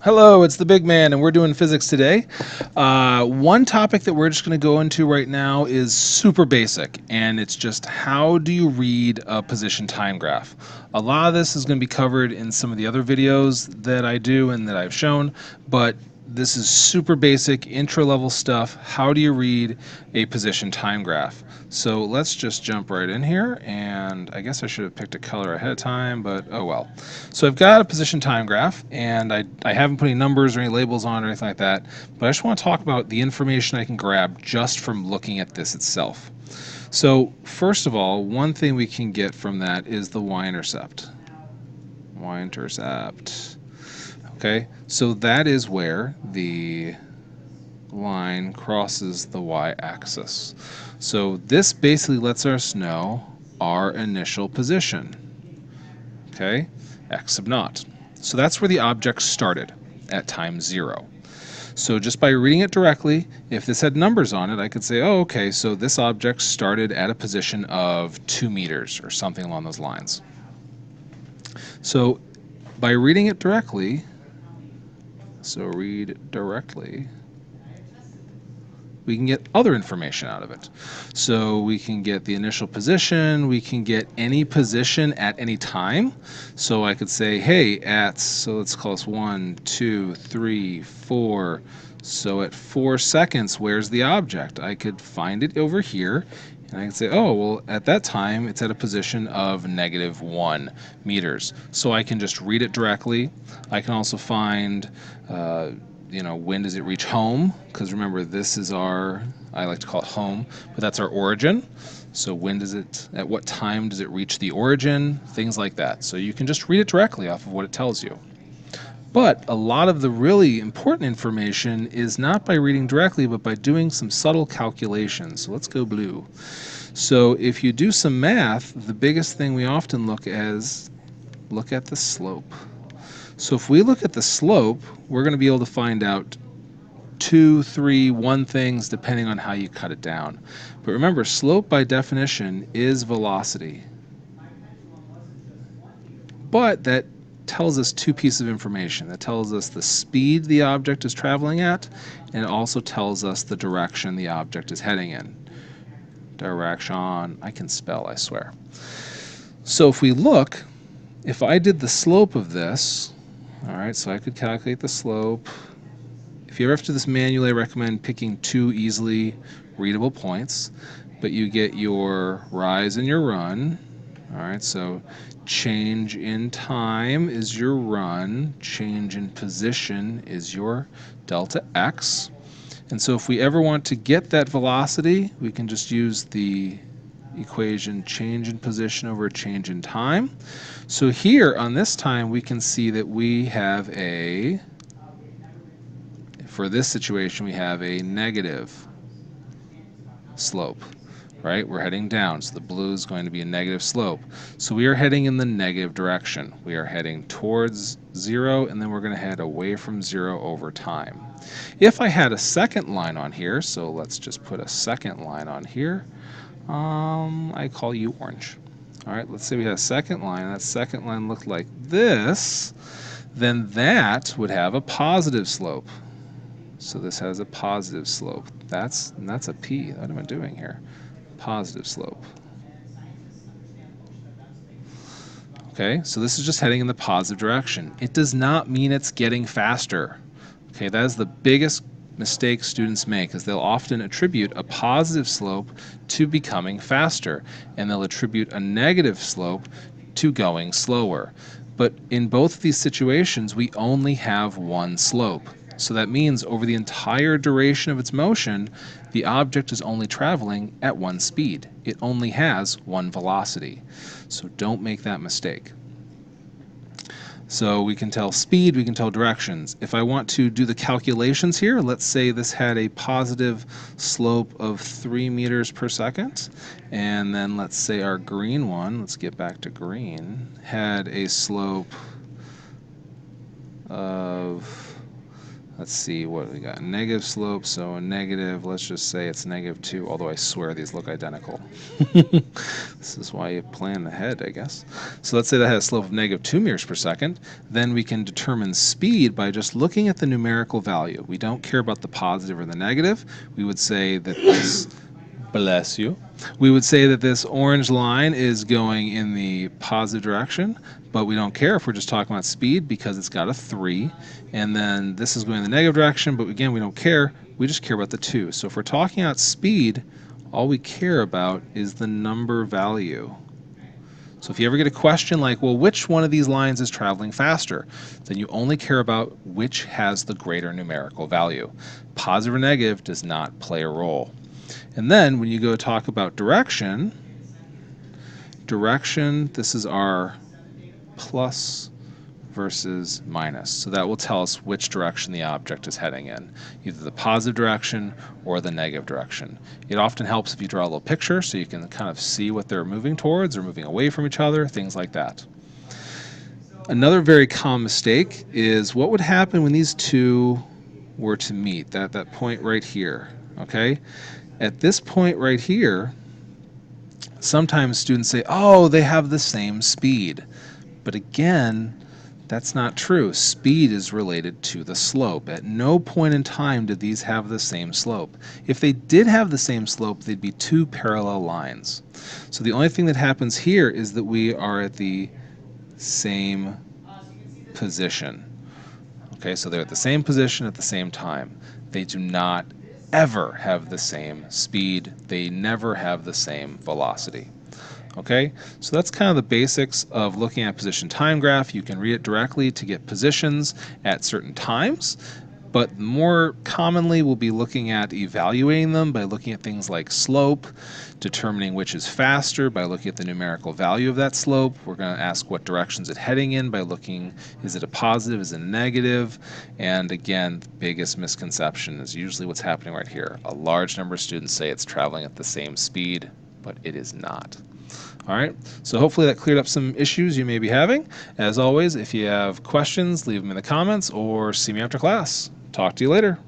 Hello, it's the big man, and we're doing physics today. One topic that we're just going to go into right now is super basic, and it's just how do you read a position time graph. A lot of this is going to be covered in some of the other videos that I do and that I've shown, but this is super basic, intro-level stuff. How do you read a position time graph? So let's just jump right in here, and I guess I should have picked a color ahead of time, but oh well. So I've got a position time graph, and I haven't put any numbers or any labels on or anything like that, but I just want to talk about the information I can grab just from looking at this itself. So first of all, one thing we can get from that is the Y-Intercept. Y-Intercept. Okay, so that is where the line crosses the y-axis. So this basically lets us know our initial position. Okay, x sub naught. So that's where the object started at time 0. So just by reading it directly, if this had numbers on it, I could say, oh, okay, so this object started at a position of 2 meters or something along those lines. So by reading it directly, read directly, we can get other information out of it. So we can get the initial position, we can get any position at any time. So I could say, hey, so let's call this 1, 2, 3, 4. So at 4 seconds, where's the object? I could find it over here, and I could say, oh, well, at that time, it's at a position of -1 meters. So I can just read it directly. I can also find when does it reach home? Because remember, this is I like to call it home, but that's our origin. So at what time does it reach the origin? Things like that. So you can just read it directly off of what it tells you. But a lot of the really important information is not by reading directly, but by doing some subtle calculations. So let's go blue. So if you do some math, the biggest thing we often look at the slope. So if we look at the slope, we're going to be able to find out 2, 3, 1 things depending on how you cut it down. But remember, slope by definition is velocity. But that tells us 2 pieces of information. That tells us the speed the object is traveling at, and it also tells us the direction the object is heading in. Direction, I can spell, I swear. So if we look, if I did the slope of this, all right, so I could calculate the slope. If you ever have to do this manually, I recommend picking 2 easily readable points, but you get your rise and your run. All right, so change in time is your run, change in position is your delta x. And so if we ever want to get that velocity, we can just use the equation change in position over change in time. So here on this time we can see that we have for this situation we have a negative slope, right? We're heading down, so the blue is going to be a negative slope. So we are heading in the negative direction. We are heading towards 0, and then we're going to head away from 0 over time. If I had a second line on here, so let's just put a second line on here, I call you orange. All right, let's say we had a second line. That second line looked like this. Then that would have a positive slope. So this has a positive slope. That's a P. What am I doing here? Positive slope. Okay, so this is just heading in the positive direction. It does not mean it's getting faster. Okay, that is the biggest mistake students make, is they'll often attribute a positive slope to becoming faster, and they'll attribute a negative slope to going slower. But in both of these situations, we only have one slope. So that means over the entire duration of its motion, the object is only traveling at one speed. It only has one velocity. So don't make that mistake. So we can tell speed, we can tell directions. If I want to do the calculations here, let's say this had a positive slope of 3 meters per second, and then let's say our green one, let's get back to green, had a slope of, let's see what we got. Negative slope, so a negative, let's just say it's -2, although I swear these look identical. This is why you plan ahead, I guess. So let's say that has a slope of -2 meters per second. Then we can determine speed by just looking at the numerical value. We don't care about the positive or the negative. We would say that this, bless you, we would say that this orange line is going in the positive direction, but we don't care if we're just talking about speed because it's got a 3. And then this is going in the negative direction, but again, we don't care. We just care about the 2. So if we're talking about speed, all we care about is the number value. So if you ever get a question like, well, which one of these lines is traveling faster? Then you only care about which has the greater numerical value. Positive or negative does not play a role. And then when you go talk about direction, this is our plus versus minus. So that will tell us which direction the object is heading in, either the positive direction or the negative direction. It often helps if you draw a little picture so you can kind of see what they're moving towards or moving away from each other, things like that. Another very common mistake is what would happen when these two were to meet, that point right here, okay? At this point right here, sometimes students say, oh, they have the same speed. But again, that's not true. Speed is related to the slope. At no point in time did these have the same slope. If they did have the same slope, they'd be two parallel lines. So the only thing that happens here is that we are at the same position. Okay, so they're at the same position at the same time. They do not ever have the same speed. They never have the same velocity. Okay, so that's kind of the basics of looking at position time graph. You can read it directly to get positions at certain times, but more commonly we'll be looking at evaluating them by looking at things like slope, determining which is faster by looking at the numerical value of that slope. We're going to ask what direction is it heading in by looking, is it a positive, is it a negative? And again, the biggest misconception is usually what's happening right here. A large number of students say it's traveling at the same speed, but it is not. All right, so hopefully that cleared up some issues you may be having. As always, if you have questions, leave them in the comments or see me after class. Talk to you later.